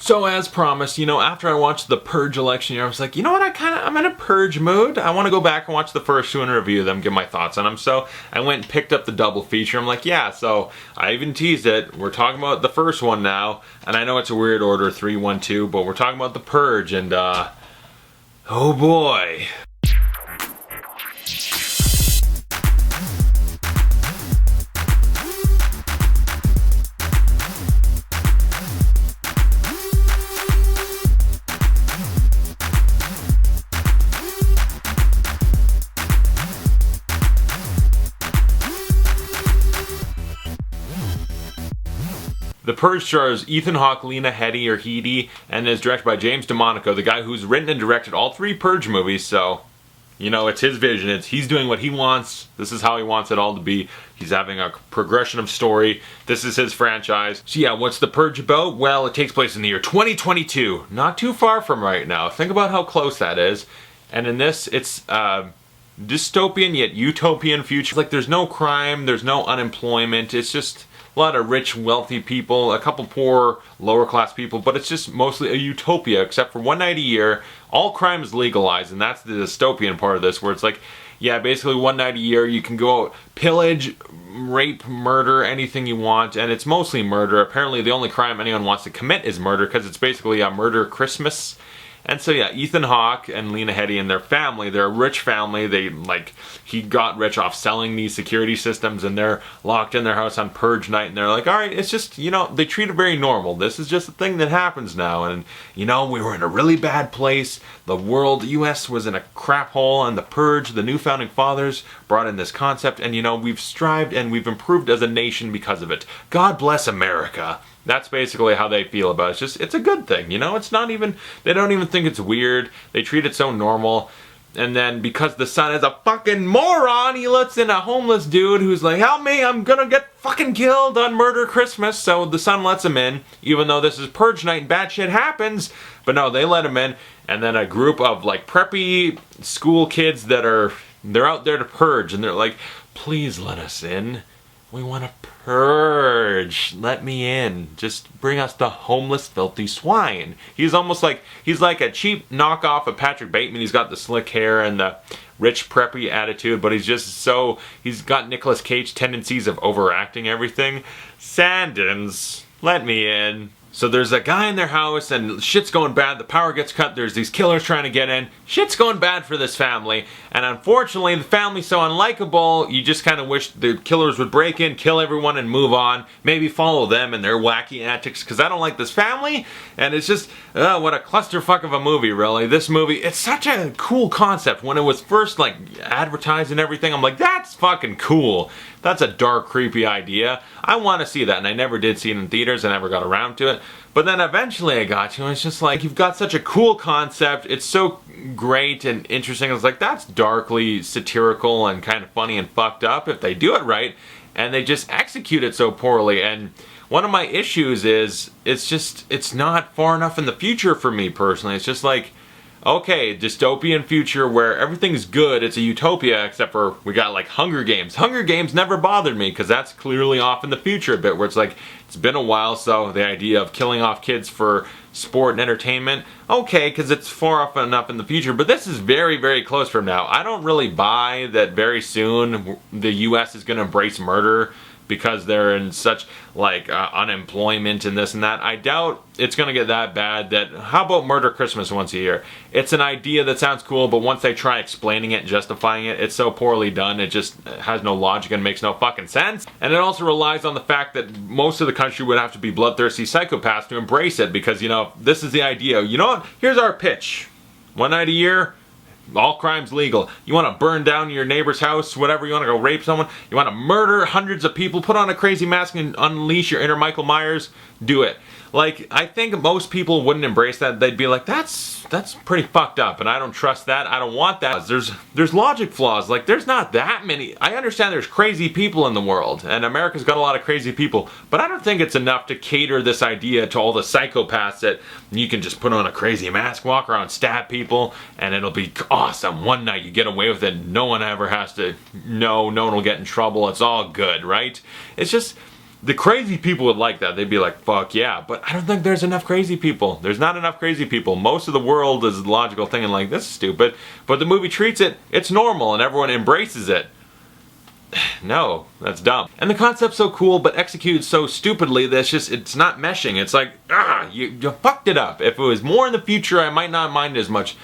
So as promised, after I watched the Purge election year, I was like, you know what, I'm in a Purge mood. I want to go back and watch the first two and review them, give my thoughts on them. So I went and picked up the double feature. I'm like, yeah, so I even teased it. We're talking about the first one now, and I know it's a weird order, 3, 1, 2, but we're talking about the Purge, and oh boy. The Purge stars Ethan Hawke, Lena, Headey, and is directed by James DeMonaco, the guy who's written and directed all 3 Purge movies, so, it's his vision. He's doing what he wants. This is how he wants it all to be. He's having a progression of story. This is his franchise. So yeah, what's the Purge about? Well, it takes place in the year 2022. Not too far from right now. Think about how close that is. And in this, it's dystopian yet utopian future. Like, there's no crime, there's no unemployment. It's just a lot of rich, wealthy people, a couple poor, lower-class people, but it's just mostly a utopia, except for one night a year, all crime is legalized, and that's the dystopian part of this, where it's like, yeah, basically one night a year, you can go out, pillage, rape, murder, anything you want, and it's mostly murder. Apparently, the only crime anyone wants to commit is murder, because it's basically a murder Christmas. And so yeah, Ethan Hawke and Lena Headey and their family, they're a rich family. He got rich off selling these security systems, and they're locked in their house on Purge night, and they're like, all right, it's just, they treat it very normal. This is just a thing that happens now, and, we were in a really bad place. The world, US was in a crap hole, and the Purge, the new founding fathers, brought in this concept, and, we've strived and we've improved as a nation because of it. God bless America. That's basically how they feel about it. It's a good thing, it's not even, they don't even think it's weird. They treat it so normal. And then because the son is a fucking moron, he lets in a homeless dude who's like, help me, I'm gonna get fucking killed on Murder Christmas. So the son lets him in, even though this is Purge night and bad shit happens. But no, they let him in. And then a group of preppy school kids they're out there to purge. And they're like, please let us in. We want to purge. Let me in. Just bring us the homeless, filthy swine. He's like a cheap knockoff of Patrick Bateman. He's got the slick hair and the rich, preppy attitude, but he's got Nicolas Cage tendencies of overacting everything. Sandins, let me in. So there's a guy in their house, and shit's going bad. The power gets cut. There's these killers trying to get in. Shit's going bad for this family. And unfortunately, the family's so unlikable, you just kind of wish the killers would break in, kill everyone, and move on. Maybe follow them and their wacky antics, because I don't like this family. And it's just, what a clusterfuck of a movie, really. This movie, it's such a cool concept. When it was first, advertised and everything, I'm like, that's fucking cool. That's a dark, creepy idea. I want to see that, and I never did see it in theaters. I never got around to it. But then eventually I got to, and it's just like, you've got such a cool concept. It's so great and interesting. It's like, that's darkly satirical and kind of funny and fucked up if they do it right. And they just execute it so poorly. And one of my issues is, it's not far enough in the future for me personally. It's just like, okay, dystopian future where everything's good. It's a utopia, except for we got Hunger Games. Hunger Games never bothered me because that's clearly off in the future a bit, where it's like, it's been a while, so the idea of killing off kids for sport and entertainment, okay, because it's far off enough in the future, but this is very, very close from now. I don't really buy that very soon the US is going to embrace murder because they're in such unemployment and this and that. I doubt it's going to get that bad. That how about Murder Christmas once a year? It's an idea that sounds cool, but once they try explaining it and justifying it, it's so poorly done, it just has no logic and makes no fucking sense. And it also relies on the fact that most of the country would have to be bloodthirsty psychopaths to embrace it, because, this is the idea. You know what? Here's our pitch. One night a year, all crime's legal. You want to burn down your neighbor's house, whatever, you want to go rape someone, you want to murder hundreds of people, put on a crazy mask and unleash your inner Michael Myers, do it. I think most people wouldn't embrace that. They'd be like, that's pretty fucked up, and I don't trust that. I don't want that. There's logic flaws. There's not that many. I understand there's crazy people in the world, and America's got a lot of crazy people, but I don't think it's enough to cater this idea to all the psychopaths that you can just put on a crazy mask, walk around, stab people, and it'll be awesome. One night you get away with it. No one ever has to know. No one will get in trouble. It's all good, right? It's just, The crazy people would like that. They'd be like, fuck yeah. But I don't think there's enough crazy people. There's not enough crazy people. Most of the world is logical thinking like, this is stupid. But the movie treats it, it's normal, and everyone embraces it. No, that's dumb. And the concept's so cool, but executed so stupidly that it's not meshing. It's like, you fucked it up. If it was more in the future, I might not mind as much.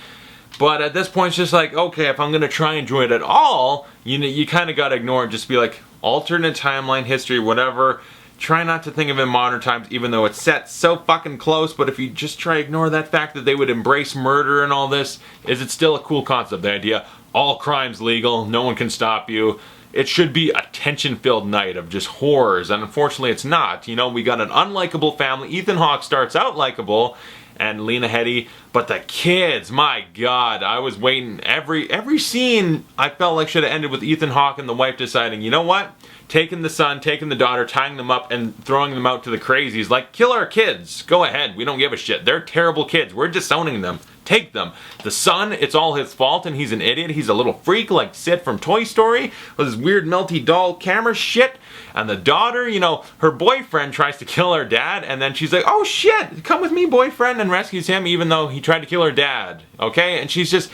But at this point, it's just like, okay, if I'm gonna try and enjoy it at all, you kind of gotta ignore it. Just be like, alternate timeline, history, whatever. Try not to think of it in modern times, even though it's set so fucking close. But if you just try to ignore that fact that they would embrace murder and all this, is it still a cool concept? The idea, all crime's legal, no one can stop you. It should be a tension-filled night of just horrors, and unfortunately it's not. You know, we got an unlikable family. Ethan Hawke starts out likable, and Lena Headey, but the kids, my god, I was waiting. Every scene I felt like should have ended with Ethan Hawke and the wife deciding, you know what? Taking the son, taking the daughter, tying them up, and throwing them out to the crazies. Like, kill our kids. Go ahead. We don't give a shit. They're terrible kids. We're disowning them. Take them. The son, it's all his fault, and he's an idiot. He's a little freak like Sid from Toy Story with his weird melty doll camera shit. And the daughter, you know, her boyfriend tries to kill her dad, and then she's like, oh shit, come with me, boyfriend, and rescues him even though he tried to kill her dad. Okay? And she's just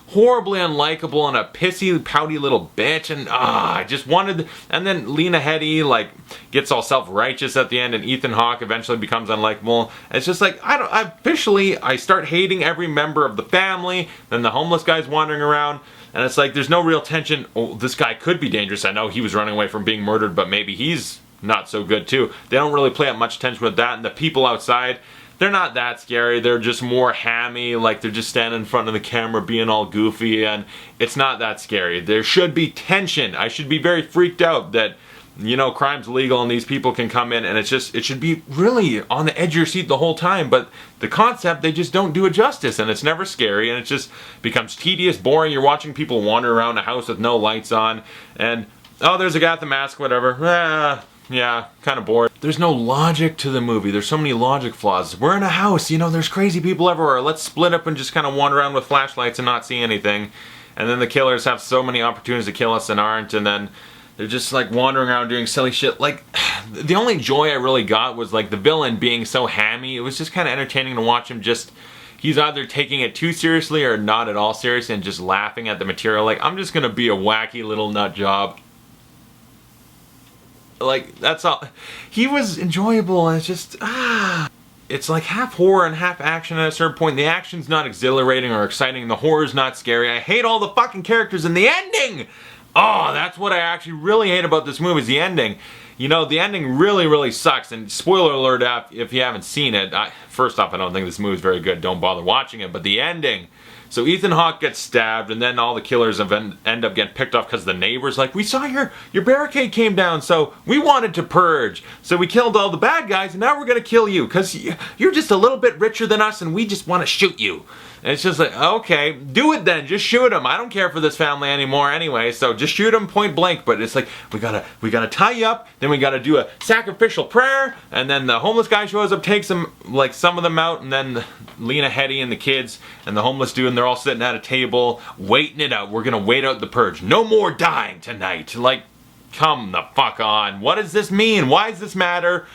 horribly unlikable and a pissy, pouty little bitch, and I just wanted. And then Lena Headey like gets all self-righteous at the end, and Ethan Hawke eventually becomes unlikable. It's just like I start hating every member of the family. Then the homeless guy's wandering around, and it's like there's no real tension. Oh, this guy could be dangerous. I know he was running away from being murdered, but maybe he's not so good too. They don't really play up much tension with that, and the people outside, they're not that scary. They're just more hammy, like they're just standing in front of the camera being all goofy, and it's not that scary. There should be tension. I should be very freaked out that, you know, crime's legal and these people can come in, and it should be really on the edge of your seat the whole time. But the concept, they just don't do it justice, and it's never scary, and it just becomes tedious, boring. You're watching people wander around a house with no lights on, and oh, there's a guy with the mask, whatever. Yeah, kind of bored. There's no logic to the movie. There's so many logic flaws. We're in a house, you know, there's crazy people everywhere. Let's split up and just kind of wander around with flashlights and not see anything. And then the killers have so many opportunities to kill us and aren't, and then they're just like wandering around doing silly shit. Like, the only joy I really got was like the villain being so hammy. It was just kind of entertaining to watch him just, he's either taking it too seriously or not at all serious and just laughing at the material. Like, I'm just gonna be a wacky little nut job. Like, that's all. He was enjoyable, and it's just, it's like half horror and half action at a certain point. The action's not exhilarating or exciting. The horror's not scary. I hate all the fucking characters and the ending! Oh, that's what I actually really hate about this movie, is the ending. You know, the ending really, really sucks. And spoiler alert if you haven't seen it. First off, I don't think this movie's very good. Don't bother watching it. But the ending. So Ethan Hawke gets stabbed, and then all the killers end up getting picked off because the neighbors like, we saw your barricade came down, so we wanted to purge. So we killed all the bad guys, and now we're going to kill you because you're just a little bit richer than us, and we just want to shoot you. And it's just like, okay, do it then. Just shoot him. I don't care for this family anymore anyway, so just shoot him point blank. But it's like, we gotta tie you up, then we gotta do a sacrificial prayer, and then the homeless guy shows up, takes them, like some of them out, and then Lena Headey and the kids and the homeless dude, and they're all sitting at a table, waiting it out. We're gonna wait out the purge. No more dying tonight. Like, come the fuck on. What does this mean? Why does this matter?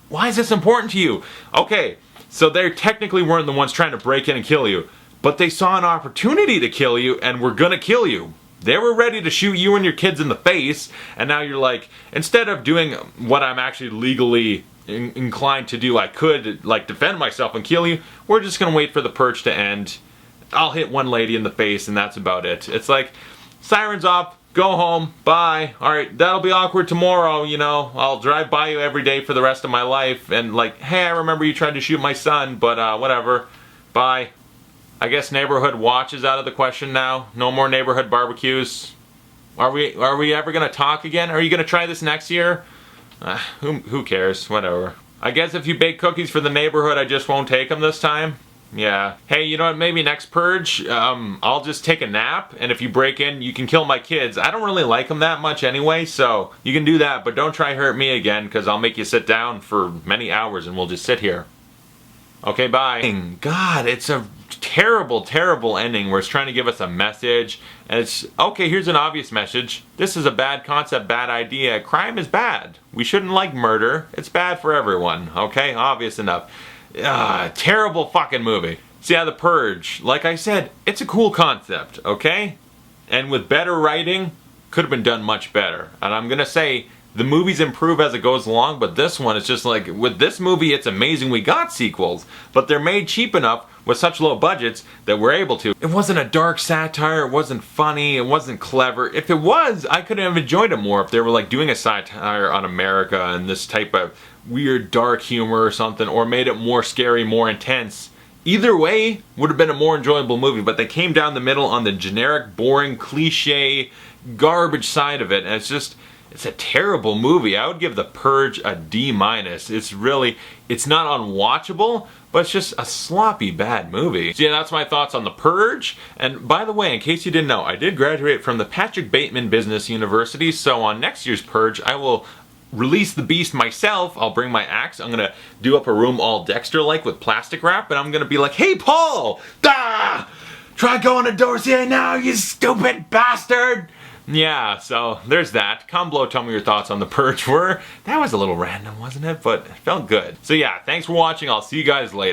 Why is this important to you? Okay. So they technically weren't the ones trying to break in and kill you, but they saw an opportunity to kill you and were gonna kill you. They were ready to shoot you and your kids in the face, and now you're like, instead of doing what I'm actually legally inclined to do, I could like defend myself and kill you, we're just gonna wait for the purge to end. I'll hit one lady in the face and that's about it. It's like, sirens off, go home, bye. Alright, that'll be awkward tomorrow, you know. I'll drive by you every day for the rest of my life. And like, hey, I remember you tried to shoot my son, but whatever. Bye. I guess neighborhood watch is out of the question now. No more neighborhood barbecues. Are we ever gonna talk again? Are you gonna try this next year? Who cares? Whatever. I guess if you bake cookies for the neighborhood, I just won't take them this time. Yeah. Hey, you know what? Maybe next purge, I'll just take a nap, and if you break in, you can kill my kids. I don't really like them that much anyway, so you can do that, but don't try hurt me again, because I'll make you sit down for many hours, and we'll just sit here. Okay, bye. God, it's a terrible, terrible ending where it's trying to give us a message. And it's, okay, here's an obvious message. This is a bad concept, bad idea. Crime is bad. We shouldn't like murder. It's bad for everyone, okay? Obvious enough. Terrible fucking movie. So yeah, The Purge, like I said, it's a cool concept, okay? And with better writing, could have been done much better. And I'm gonna say, the movies improve as it goes along, but this one is just like, with this movie, it's amazing we got sequels, but they're made cheap enough with such low budgets that we're able to. It wasn't a dark satire, it wasn't funny, it wasn't clever. If it was, I could have enjoyed it more if they were like doing a satire on America and this type of weird dark humor or something, or made it more scary, more intense. Either way, would have been a more enjoyable movie, but they came down the middle on the generic, boring, cliche, garbage side of it, and it's a terrible movie. I would give The Purge a D-. It's not unwatchable, but it's just a sloppy, bad movie. So yeah, that's my thoughts on The Purge. And by the way, in case you didn't know, I did graduate from the Patrick Bateman Business University, so on next year's Purge, I will release the beast myself. I'll bring my axe. I'm gonna do up a room all Dexter-like with plastic wrap, and I'm gonna be like, hey, Paul! Try going to Dossier now, you stupid bastard! Yeah, so there's that. Comment below, tell me your thoughts on The Purge were. That was a little random, wasn't it? But it felt good. So yeah, thanks for watching. I'll see you guys later.